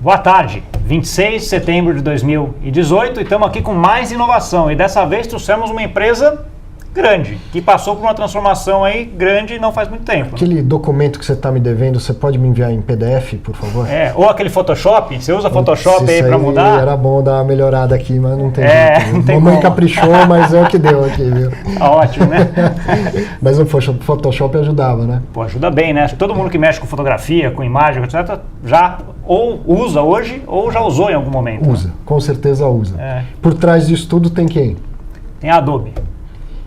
Boa tarde, 26 de setembro de 2018 e estamos aqui com mais inovação e dessa vez trouxemos uma empresa grande, que passou por uma transformação aí grande não faz muito tempo. Aquele documento que você está me devendo, você pode me enviar em PDF, por favor? Ou aquele Photoshop, você usa Photoshop aí para mudar? Era bom dar uma melhorada aqui, mas não tem jeito. Não tem Mamãe caprichou, mas é o que deu aqui, viu? Ótimo, né? Mas o Photoshop ajudava, né? Pô, ajuda bem, né? Todo mundo que mexe com fotografia, com imagem, etc., já ou usa hoje ou já usou em algum momento. Usa, né? Com certeza usa. Por trás disso tudo tem quem? Tem a Adobe.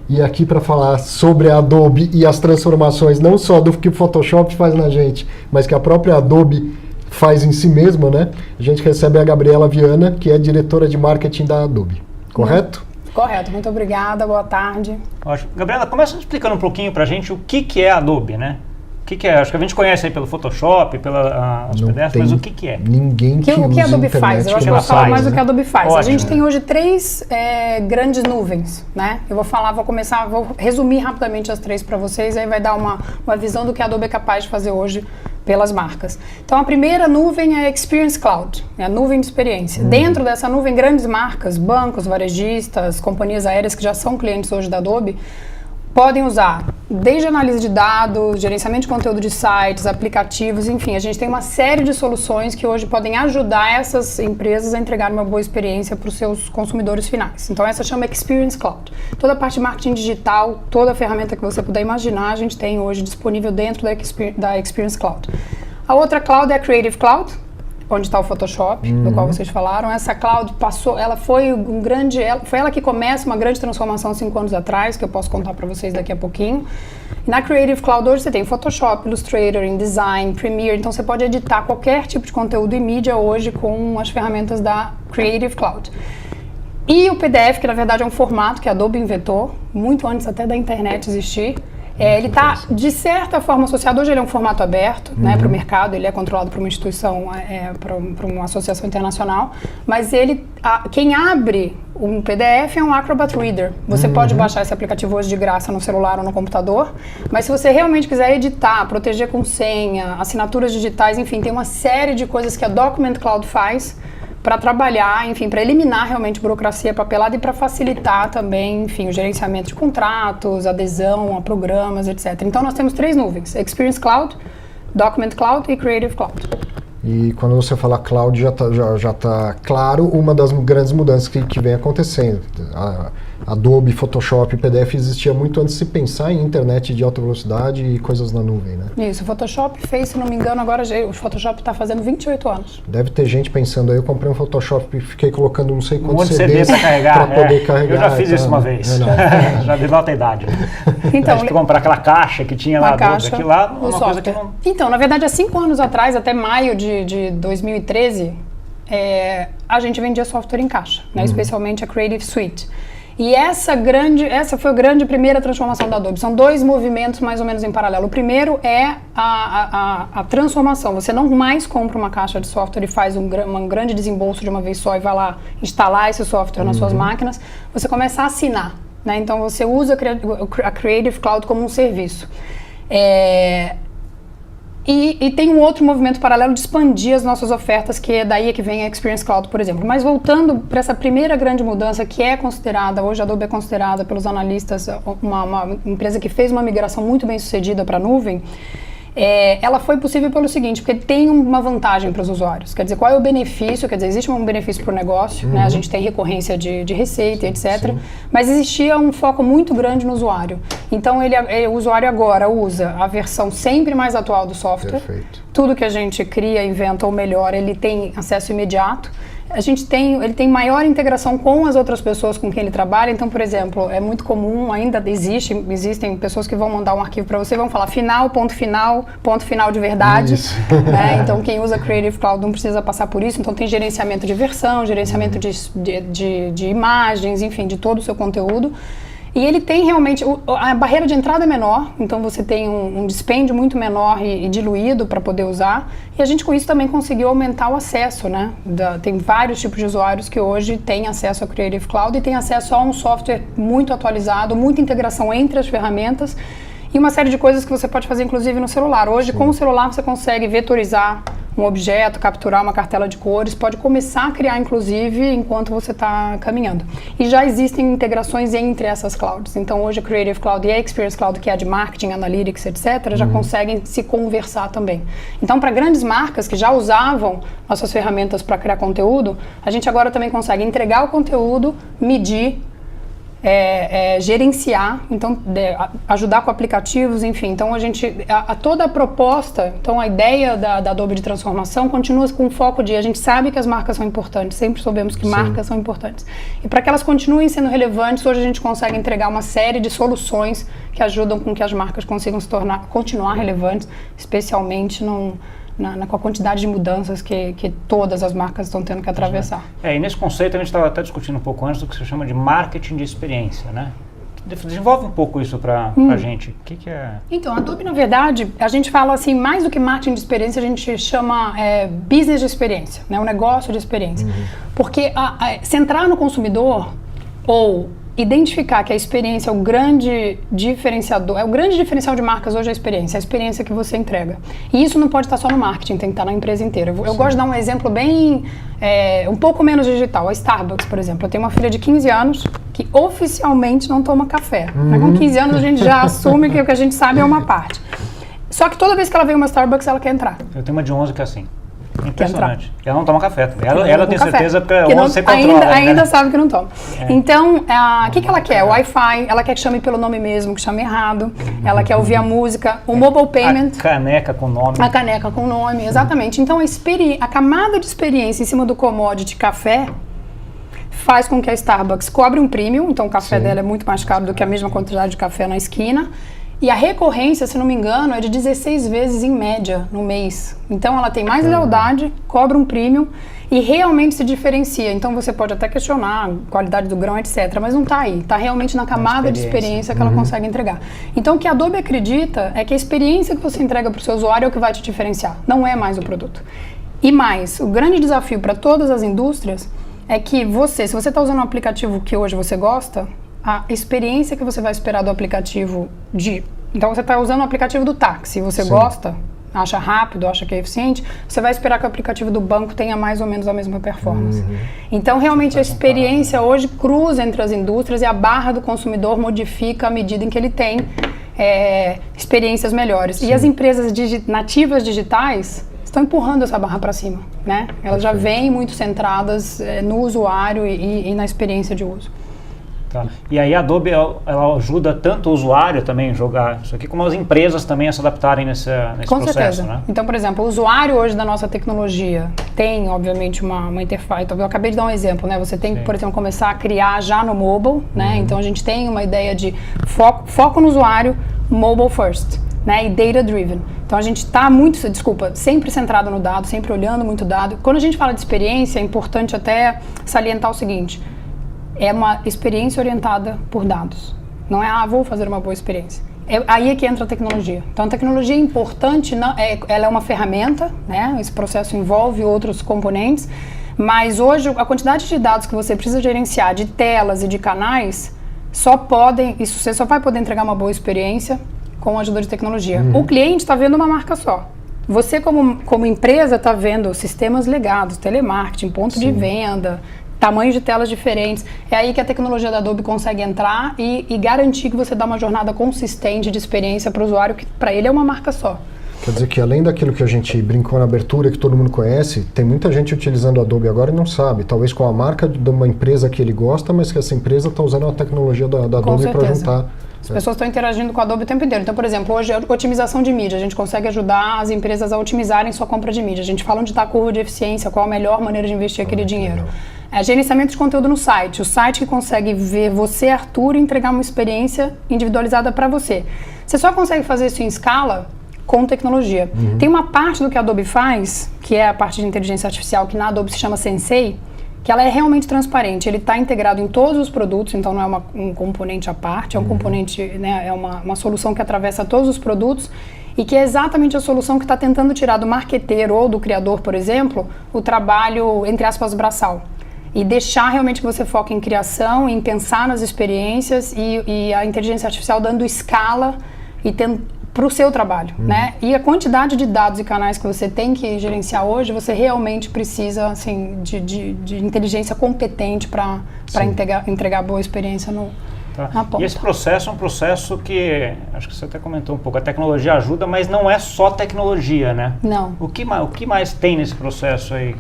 E aqui para falar sobre a Adobe e as transformações, não só do que o Photoshop faz na gente, mas que a própria Adobe faz em si mesma, né? A gente recebe a Gabriela Viana, que é diretora de marketing da Adobe. Correto? Correto, muito obrigada, boa tarde. Ótimo. Gabriela, começa explicando um pouquinho pra gente o que é a Adobe, né? O que é? Acho que a gente conhece aí pelo Photoshop, pelas PDFs, mas o que é? Ninguém que o que a Adobe faz? Eu acho que eu vou falar mais do que a Adobe faz. Ótimo. A gente tem hoje três grandes nuvens, né? Eu vou resumir rapidamente as três para vocês, aí vai dar uma visão do que a Adobe é capaz de fazer hoje pelas marcas. Então, a primeira nuvem é a Experience Cloud, é a nuvem de experiência. Dentro dessa nuvem, grandes marcas, bancos, varejistas, companhias aéreas que já são clientes hoje da Adobe, podem usar desde análise de dados, gerenciamento de conteúdo de sites, aplicativos, enfim, a gente tem uma série de soluções que hoje podem ajudar essas empresas a entregar uma boa experiência para os seus consumidores finais. Então essa chama Experience Cloud. Toda a parte de marketing digital, toda a ferramenta que você puder imaginar, a gente tem hoje disponível dentro da Experience Cloud. A outra cloud é a Creative Cloud, onde está o Photoshop, do qual vocês falaram. Essa cloud foi ela que começa uma grande transformação 5 anos atrás, que eu posso contar para vocês daqui a pouquinho. E na Creative Cloud hoje você tem Photoshop, Illustrator, InDesign, Premiere, então você pode editar qualquer tipo de conteúdo e mídia hoje com as ferramentas da Creative Cloud. E o PDF, que na verdade é um formato que a Adobe inventou, muito antes até da internet existir. Ele está, de certa forma, associado. Hoje ele é um formato aberto, né, para o mercado, ele é controlado por uma instituição, para uma associação internacional, mas quem abre um PDF é um Acrobat Reader. Você pode baixar esse aplicativo hoje de graça no celular ou no computador, mas se você realmente quiser editar, proteger com senha, assinaturas digitais, enfim, tem uma série de coisas que a Document Cloud faz para trabalhar, enfim, para eliminar realmente burocracia papelada e para facilitar também, enfim, o gerenciamento de contratos, adesão a programas, etc. Então nós temos 3 nuvens: Experience Cloud, Document Cloud e Creative Cloud. E quando você fala cloud, já tá claro uma das grandes mudanças que vem acontecendo. Adobe, Photoshop e PDF existia muito antes de se pensar em internet de alta velocidade e coisas na nuvem, né? Isso, o Photoshop fez, se não me engano, agora o Photoshop está fazendo 28 anos. Deve ter gente pensando aí, eu comprei um Photoshop e fiquei colocando não sei quantos CDs para carregar. Poder carregar. Eu já fiz isso uma vez. Já denota a idade. Então, a gente comprar aquela caixa que tinha lá, aquilo lá, uma coisa que não... Então, na verdade, há 5 anos atrás, até maio de 2013, a gente vendia software em caixa, né? Especialmente a Creative Suite. E essa foi a grande primeira transformação da Adobe. São 2 movimentos mais ou menos em paralelo. O primeiro é a transformação. Você não mais compra uma caixa de software e faz um grande desembolso de uma vez só e vai lá instalar esse software nas suas máquinas. Você começa a assinar, né? Então você usa a Creative Cloud como um serviço. E tem um outro movimento paralelo de expandir as nossas ofertas, que é daí que vem a Experience Cloud, por exemplo. Mas voltando para essa primeira grande mudança, que é considerada, hoje a Adobe é considerada pelos analistas uma empresa que fez uma migração muito bem sucedida para a nuvem, ela foi possível pelo seguinte, porque tem uma vantagem para os usuários. Quer dizer, qual é o benefício? Quer dizer, existe um benefício para o negócio, né? A gente tem recorrência de receita, etc. Sim. Mas existia um foco muito grande no usuário. Então, o usuário agora usa a versão sempre mais atual do software. Perfeito. Tudo que a gente cria, inventa ou melhora, ele tem acesso imediato. Ele tem maior integração com as outras pessoas com quem ele trabalha. Então, por exemplo, é muito comum, ainda existem pessoas que vão mandar um arquivo para você e vão falar ponto final de verdade. Né? Então, quem usa Creative Cloud não precisa passar por isso. Então, tem gerenciamento de versão, gerenciamento de imagens, enfim, de todo o seu conteúdo. E ele tem realmente, a barreira de entrada é menor, então você tem um dispêndio muito menor e diluído para poder usar. E a gente com isso também conseguiu aumentar o acesso, né? Tem vários tipos de usuários que hoje têm acesso à Creative Cloud e têm acesso a um software muito atualizado, muita integração entre as ferramentas. E uma série de coisas que você pode fazer, inclusive, no celular. Hoje, com o celular, você consegue vetorizar um objeto, capturar uma cartela de cores, pode começar a criar, inclusive, enquanto você está caminhando. E já existem integrações entre essas clouds. Então, hoje, a Creative Cloud e a Experience Cloud, que é a de marketing, analytics, etc., já conseguem se conversar também. Então, para grandes marcas que já usavam nossas ferramentas para criar conteúdo, a gente agora também consegue entregar o conteúdo, medir, gerenciar, então ajudar com aplicativos, enfim. Então toda a proposta, então a ideia da Adobe de transformação continua com o foco de a gente sabe que as marcas são importantes, sempre soubemos que marcas são importantes. E para que elas continuem sendo relevantes, hoje a gente consegue entregar uma série de soluções que ajudam com que as marcas consigam continuar relevantes, especialmente com a quantidade de mudanças que todas as marcas estão tendo que atravessar. E nesse conceito a gente estava até discutindo um pouco antes do que se chama de marketing de experiência, né? Desenvolve um pouco isso para a gente. O que é? Então, a Adobe, na verdade, a gente fala assim, mais do que marketing de experiência, a gente chama business de experiência, né? Um negócio de experiência. Porque centrar no consumidor ou identificar que a experiência é o grande diferenciador, é o grande diferencial de marcas hoje, a experiência que você entrega. E isso não pode estar só no marketing, tem que estar na empresa inteira. Eu gosto de dar um exemplo bem, um pouco menos digital. A Starbucks, por exemplo. Eu tenho uma filha de 15 anos que oficialmente não toma café. Mas com 15 anos a gente já assume que o que a gente sabe é uma parte. Só que toda vez que ela vem uma Starbucks, ela quer entrar. Eu tenho uma de 11 que é assim. Impressionante. Ela não toma café. Ela tem certeza porque você controla. Ainda sabe que não toma. Então, o que ela quer? Wi-Fi, ela quer que chame pelo nome mesmo, que chame errado. Ela quer ouvir a música, o mobile payment. A caneca com nome. A caneca com nome, exatamente. Então, a camada de experiência em cima do commodity café faz com que a Starbucks cobre um premium. Então, o café dela é muito mais caro do que a mesma quantidade de café na esquina. E a recorrência, se não me engano, é de 16 vezes em média no mês. Então ela tem mais lealdade, cobra um premium e realmente se diferencia. Então você pode até questionar a qualidade do grão, etc. Mas não está aí. Está realmente na camada de experiência que ela consegue entregar. Então o que a Adobe acredita é que a experiência que você entrega para o seu usuário é o que vai te diferenciar. Não é mais o produto. E mais, o grande desafio para todas as indústrias é que se você está usando um aplicativo que hoje você gosta, a experiência que você vai esperar do aplicativo Então você está usando o aplicativo do táxi, você gosta, acha rápido, acha que é eficiente, você vai esperar que o aplicativo do banco tenha mais ou menos a mesma performance. Então realmente a experiência hoje cruza entre as indústrias e a barra do consumidor modifica à medida em que ele tem experiências melhores. E as empresas nativas digitais estão empurrando essa barra para cima, né? Elas já vêm muito centradas no usuário e na experiência de uso. Tá. E aí a Adobe ela ajuda tanto o usuário também a jogar isso aqui, como as empresas também a se adaptarem nesse Com processo, certeza. Né? Então, por exemplo, o usuário hoje da nossa tecnologia tem, obviamente, uma interface. Então, eu acabei de dar um exemplo, né? Você tem que, por exemplo, começar a criar já no mobile, né? Então, a gente tem uma ideia de foco no usuário, mobile first, né? E data driven. Então, a gente está sempre centrado no dado, sempre olhando muito dado. Quando a gente fala de experiência, é importante até salientar o seguinte: é uma experiência orientada por dados. Não é, vou fazer uma boa experiência. Aí é que entra a tecnologia. Então, a tecnologia é importante, ela é uma ferramenta, né? Esse processo envolve outros componentes, mas hoje a quantidade de dados que você precisa gerenciar, de telas e de canais, você só vai poder entregar uma boa experiência com a ajuda de tecnologia. O cliente está vendo uma marca só. Você, como empresa, está vendo sistemas legados, telemarketing, ponto de venda, tamanhos de telas diferentes. É aí que a tecnologia da Adobe consegue entrar e garantir que você dá uma jornada consistente de experiência para o usuário, que para ele é uma marca só. Quer dizer que além daquilo que a gente brincou na abertura, que todo mundo conhece, tem muita gente utilizando o Adobe agora e não sabe. Talvez com a marca de uma empresa que ele gosta, mas que essa empresa está usando a tecnologia da Adobe para juntar. As pessoas estão interagindo com a Adobe o tempo inteiro. Então, por exemplo, hoje a otimização de mídia. A gente consegue ajudar as empresas a otimizarem sua compra de mídia. A gente fala onde está a curva de eficiência, qual a melhor maneira de investir aquele dinheiro. Gerenciamento de conteúdo no site. O site que consegue ver você, Arthur, e entregar uma experiência individualizada para você. Você só consegue fazer isso em escala com tecnologia. Tem uma parte do que a Adobe faz, que é a parte de inteligência artificial, que na Adobe se chama Sensei, que ela é realmente transparente. Ele está integrado em todos os produtos, então não é um componente à parte, é um componente, né, é uma solução que atravessa todos os produtos e que é exatamente a solução que está tentando tirar do marqueteiro ou do criador, por exemplo, o trabalho, entre aspas, braçal. E deixar realmente que você foque em criação, em pensar nas experiências e a inteligência artificial dando escala e para o seu trabalho, né? E a quantidade de dados e canais que você tem que gerenciar hoje, você realmente precisa, assim, de inteligência competente para entregar boa experiência na ponta. E esse processo é um processo que, acho que você até comentou um pouco, a tecnologia ajuda, mas não é só tecnologia, né? Não. O que mais tem nesse processo aí?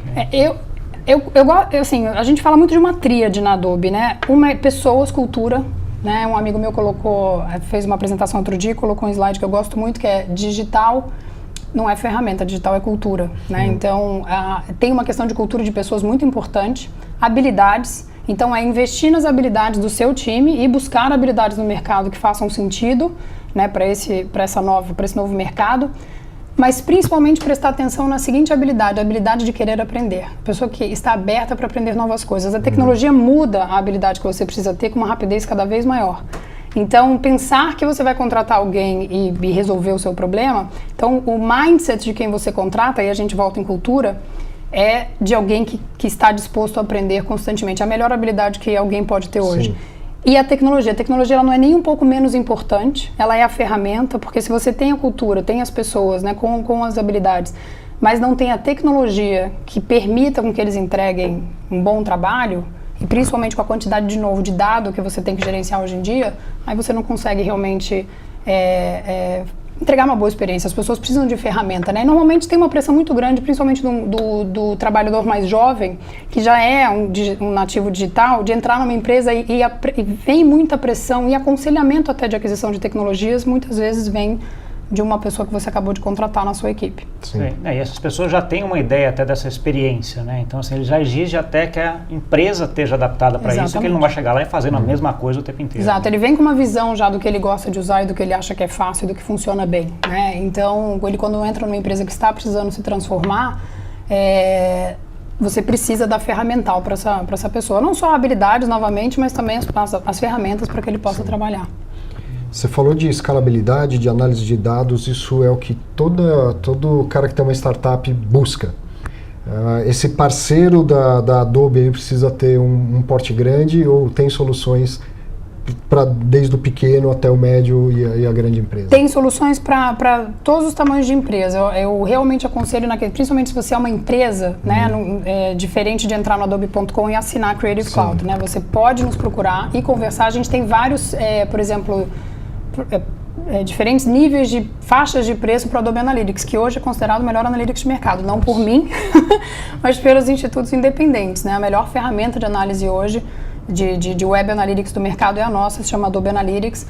Assim, a gente fala muito de uma tríade na Adobe, né? Uma é pessoas, cultura, né? Um amigo meu fez uma apresentação outro dia, colocou um slide que eu gosto muito, que é digital não é ferramenta, digital é cultura, né? Então, tem uma questão de cultura de pessoas muito importante, habilidades. Então, é investir nas habilidades do seu time e buscar habilidades no mercado que façam sentido, né, para esse novo mercado, mas principalmente prestar atenção na seguinte habilidade, a habilidade de querer aprender. A pessoa que está aberta para aprender novas coisas. A tecnologia muda a habilidade que você precisa ter com uma rapidez cada vez maior. Então, pensar que você vai contratar alguém e resolver o seu problema, então o mindset de quem você contrata, aí a gente volta em cultura, é de alguém que está disposto a aprender constantemente. A melhor habilidade que alguém pode ter hoje. Sim. E a tecnologia ela não é nem um pouco menos importante, ela é a ferramenta, porque se você tem a cultura, tem as pessoas, né, com as habilidades, mas não tem a tecnologia que permita com que eles entreguem um bom trabalho, e principalmente com a quantidade de dado que você tem que gerenciar hoje em dia, aí você não consegue realmente entregar uma boa experiência. As pessoas precisam de ferramenta, né? E normalmente tem uma pressão muito grande, principalmente do trabalhador mais jovem, que já é um nativo digital, de entrar numa empresa e vem muita pressão e aconselhamento até de aquisição de tecnologias, muitas vezes vem de uma pessoa que você acabou de contratar na sua equipe. Sim. E essas pessoas já têm uma ideia até dessa experiência, né? Então, assim, ele já exige até que a empresa esteja adaptada para isso, que ele não vai chegar lá e fazendo a mesma coisa o tempo inteiro. Exato, ele vem com uma visão já do que ele gosta de usar e do que ele acha que é fácil e do que funciona bem, né? Então, ele quando entra numa empresa que está precisando se transformar, você precisa dar ferramental para essa pessoa. Não só habilidades, novamente, mas também as ferramentas para que ele possa trabalhar. Você falou de escalabilidade, de análise de dados, isso é o que todo cara que tem uma startup busca. Esse parceiro da Adobe aí precisa ter um porte grande ou tem soluções desde o pequeno até o médio e a grande empresa? Tem soluções para todos os tamanhos de empresa. Eu realmente aconselho, principalmente se você é uma empresa, né, diferente de entrar no adobe.com e assinar a Creative Cloud. Né? Você pode nos procurar e conversar. A gente tem vários, por exemplo, diferentes níveis de faixas de preço para o Adobe Analytics, que hoje é considerado o melhor Analytics de mercado, não por mim, mas pelos institutos independentes. Né? A melhor ferramenta de análise hoje de Web Analytics do mercado é a nossa, se chama Adobe Analytics.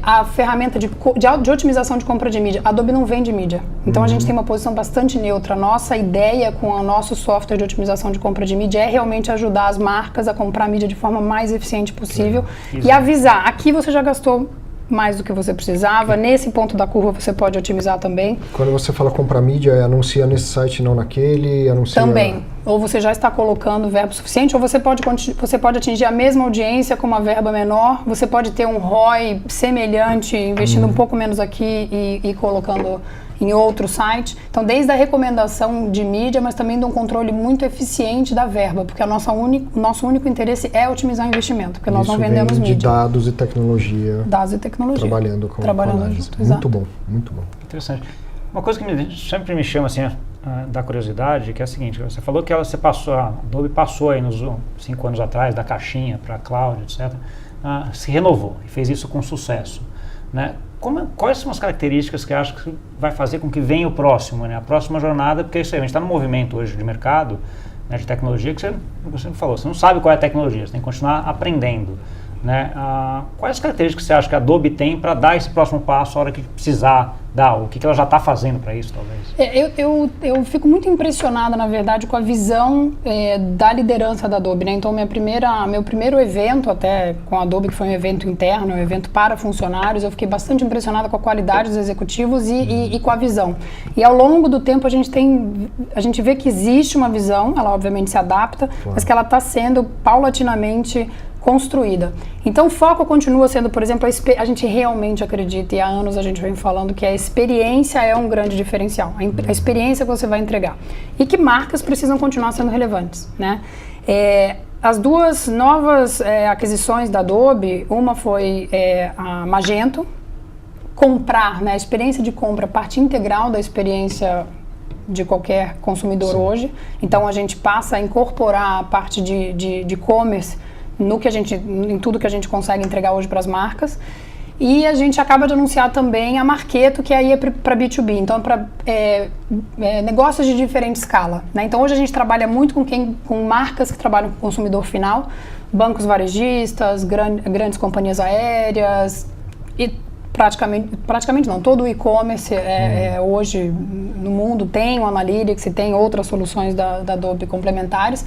A ferramenta de otimização de compra de mídia. A Adobe não vende mídia, então a gente tem uma posição bastante neutra. Nossa ideia com o nosso software de otimização de compra de mídia é realmente ajudar as marcas a comprar mídia de forma mais eficiente possível e avisar, aqui você já gastou mais do que você precisava, nesse ponto da curva você pode otimizar também. Quando você fala comprar mídia, anuncia nesse site, não naquele, anuncia... Também, ou você já está colocando verbo suficiente, ou você pode atingir a mesma audiência com uma verba menor, você pode ter um ROI semelhante, investindo um pouco menos aqui e colocando em outro site. Então, desde a recomendação de mídia, mas também de um controle muito eficiente da verba, porque nosso único interesse é otimizar o investimento, porque nós não vendemos mídia. De dados e tecnologia. Dados e tecnologia. Trabalhando junto. Muito bom, muito bom. Interessante. Uma coisa que sempre me chama assim, da curiosidade, que é a seguinte, você falou que a Adobe passou aí nos 5 anos atrás, da caixinha para a cloud, etc., se renovou e fez isso com sucesso, né? Quais são as características que acho que vai fazer com que venha o próximo, né? A próxima jornada, porque isso aí, a gente está num movimento hoje de mercado, né, de tecnologia, que você falou, você não sabe qual é a tecnologia, você tem que continuar aprendendo, né? Quais as características que você acha que a Adobe tem para dar esse próximo passo a hora que precisar dar? O que ela já está fazendo para isso, talvez? Eu fico muito impressionada, na verdade, com a visão da liderança da Adobe, né? Então, meu primeiro evento, até com a Adobe, que foi um evento interno, um evento para funcionários, eu fiquei bastante impressionada com a qualidade dos executivos e com a visão. E ao longo do tempo, a gente vê que existe uma visão, ela obviamente se adapta, mas que ela está sendo paulatinamente construída. Então o foco continua sendo, por exemplo, a gente realmente acredita, e há anos a gente vem falando que a experiência é um grande diferencial, a experiência que você vai entregar. E que marcas precisam continuar sendo relevantes, né? As duas novas aquisições da Adobe, uma foi a Magento, comprar, né, a experiência de compra, parte integral da experiência de qualquer consumidor hoje. Então a gente passa a incorporar a parte de e-commerce em tudo que a gente consegue entregar hoje para as marcas. E a gente acaba de anunciar também a Marketo, que aí é para B2B, então para negócios de diferente escala, né? Então hoje a gente trabalha muito com marcas que trabalham com o consumidor final, bancos varejistas, grandes companhias aéreas e praticamente não, todo o e-commerce hoje no mundo tem o Analytics e tem outras soluções da Adobe complementares.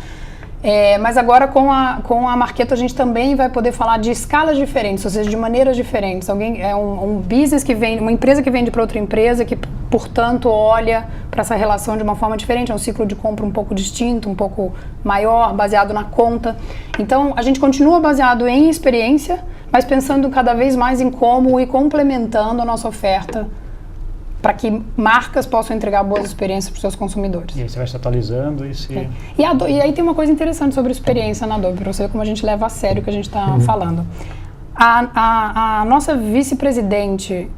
Mas agora com a Marketo a gente também vai poder falar de escalas diferentes, ou seja, de maneiras diferentes. Um business que vende, uma empresa que vende para outra empresa que, portanto, olha para essa relação de uma forma diferente. É um ciclo de compra um pouco distinto, um pouco maior, baseado na conta. Então, a gente continua baseado em experiência, mas pensando cada vez mais em como ir complementando a nossa oferta para que marcas possam entregar boas experiências para os seus consumidores. E aí você vai se atualizando e se... E aí tem uma coisa interessante sobre experiência na Adobe, para você ver como a gente leva a sério o que a gente está falando. A nossa vice-presidente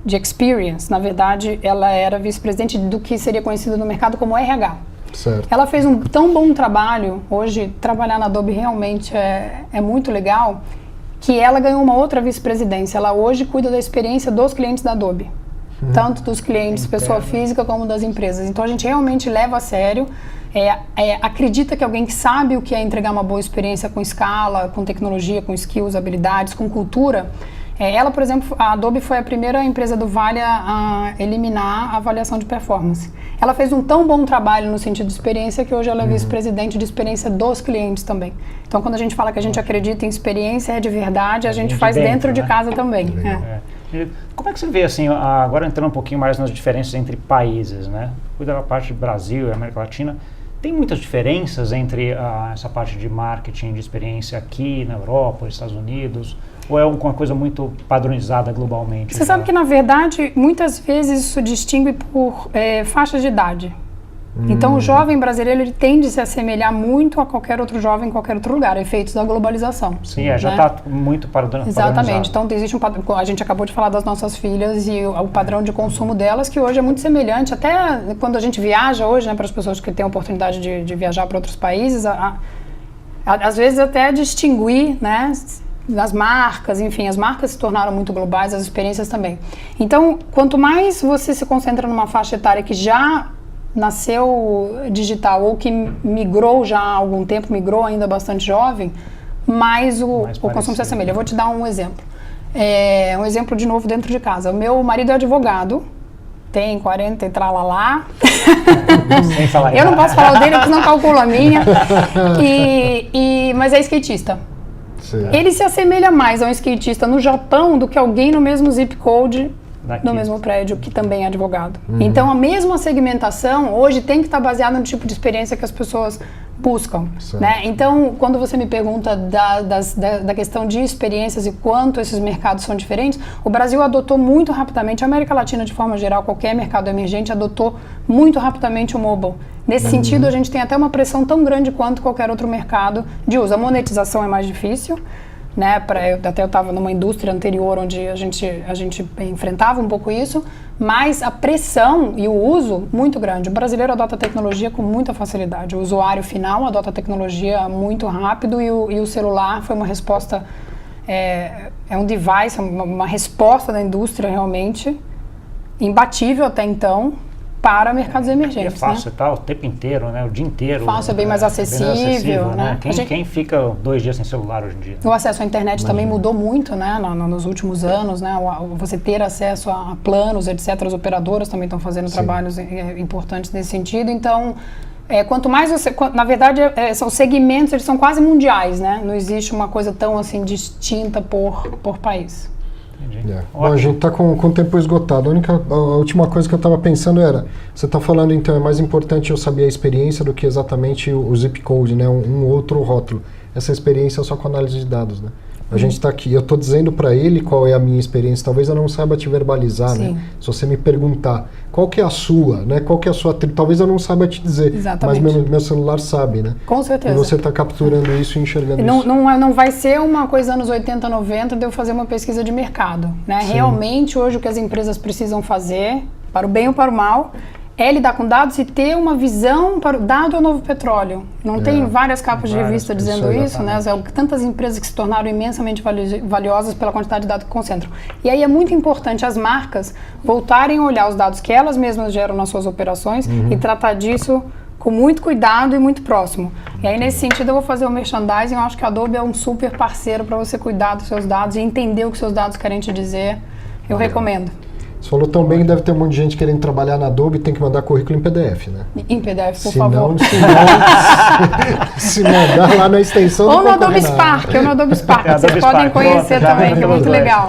de Experience, na verdade, ela era vice-presidente do que seria conhecido no mercado como RH. Certo. Ela fez um tão bom trabalho, hoje trabalhar na Adobe realmente é muito legal, que ela ganhou uma outra vice-presidência. Ela hoje cuida da experiência dos clientes da Adobe. Tanto dos clientes, pessoa física, como das empresas. Então a gente realmente leva a sério, acredita que alguém que sabe o que é entregar uma boa experiência com escala, com tecnologia, com skills, habilidades, com cultura. Ela, por exemplo, a Adobe foi a primeira empresa do Vale a eliminar a avaliação de performance. Ela fez um tão bom trabalho no sentido de experiência que hoje ela é vice-presidente de experiência dos clientes também. Então quando a gente fala que a gente acredita em experiência, é de verdade, a gente faz dentro de casa também. Como é que você vê, assim, agora entrando um pouquinho mais nas diferenças entre países, né? Cuida da parte do Brasil e América Latina. Tem muitas diferenças entre essa parte de marketing, de experiência aqui na Europa, nos Estados Unidos? Ou é uma coisa muito padronizada globalmente? Você sabe que, na verdade, muitas vezes isso distingue por faixa de idade. Então, o jovem brasileiro ele tende a se assemelhar muito a qualquer outro jovem em qualquer outro lugar, efeitos da globalização. Sim, já está muito padronizado. Exatamente. Então, existe um padrão. A gente acabou de falar das nossas filhas e o padrão de consumo delas, que hoje é muito semelhante. Até quando a gente viaja hoje, né, para as pessoas que têm a oportunidade de viajar para outros países, às vezes até distinguir, né, as marcas, enfim, as marcas se tornaram muito globais, as experiências também. Então, quanto mais você se concentra numa faixa etária que já nasceu digital ou que migrou já há algum tempo, migrou ainda bastante jovem, mais o consumo se assemelha. Eu vou te dar um exemplo. Um exemplo de novo dentro de casa. O meu marido é advogado, tem 40 e tralalá. Sem falar eu não posso falar o dele, porque não calculo a minha. Mas é skatista. Certo. Ele se assemelha mais a um skatista no Japão do que alguém no mesmo zip code no mesmo prédio que também é advogado. Então a mesma segmentação hoje tem que estar baseada no tipo de experiência que as pessoas buscam, né? Então quando você me pergunta da questão de experiências e quanto esses mercados são diferentes, o Brasil adotou muito rapidamente, a América Latina de forma geral, qualquer mercado emergente adotou muito rapidamente o mobile. Nesse sentido, a gente tem até uma pressão tão grande quanto qualquer outro mercado de uso. A monetização é mais difícil, né? Eu estava numa indústria anterior onde a gente enfrentava um pouco isso, mas a pressão e o uso muito grande. O brasileiro adota a tecnologia com muita facilidade. O usuário final adota a tecnologia muito rápido e o celular foi uma resposta, um device, uma resposta da indústria realmente imbatível até então, para mercados emergentes. É fácil, tá o tempo inteiro, né? O dia inteiro. Fácil, é bem mais acessível, né? Quem fica 2 dias sem celular hoje em dia? O acesso à internet também mudou muito, né? Nos últimos anos, né? Você ter acesso a planos, etc. As operadoras também estão fazendo trabalhos importantes nesse sentido. Então, quanto mais você... Na verdade, os segmentos, eles são quase mundiais, né? Não existe uma coisa tão, assim, distinta por país. Bom, a gente está com o tempo esgotado. A última coisa que eu estava pensando era, você está falando então, é mais importante eu saber a experiência do que exatamente o zip code, né? Um outro rótulo. Essa experiência é só com análise de dados, né? A gente está aqui, eu estou dizendo para ele qual é a minha experiência, talvez eu não saiba te verbalizar, Sim. né? Se você me perguntar qual que é a sua, né? Qual que é a sua tribo, talvez eu não saiba te dizer, Exatamente. mas meu celular sabe, né? Com certeza. E você está capturando isso e enxergando Não, isso. não vai ser uma coisa anos 80, 90 de eu fazer uma pesquisa de mercado, né? Sim. Realmente, hoje, o que as empresas precisam fazer, para o bem ou para o mal, é lidar com dados e ter uma visão para o dado é o novo petróleo. Não tem várias capas de Várias, revista dizendo isso, né? Tantas empresas que se tornaram imensamente valiosas pela quantidade de dados que concentram. E aí é muito importante as marcas voltarem a olhar os dados que elas mesmas geram nas suas operações e tratar disso com muito cuidado e muito próximo. E aí, nesse sentido, eu vou fazer o merchandising. Eu acho que a Adobe é um super parceiro para você cuidar dos seus dados e entender o que seus dados querem te dizer. Eu recomendo. Você falou tão bem que deve ter um monte de gente querendo trabalhar na Adobe e tem que mandar currículo em PDF, né? Em PDF, por Senão, favor. se mandar lá na extensão Ou do no Adobe Spark, ou no Adobe Spark. É, Vocês Adobe podem Spark, conhecer já também, que é pelos muito dois. legal.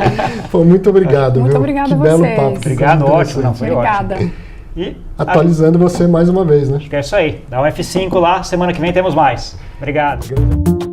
Pô, muito obrigado, Muito viu? obrigada Que a belo vocês. papo. Obrigado, Foi ótimo, não, foi Obrigada. ótimo. E Atualizando você mais uma vez, né? acho que é isso aí. Dá um F5 lá, semana que vem temos mais. Obrigado.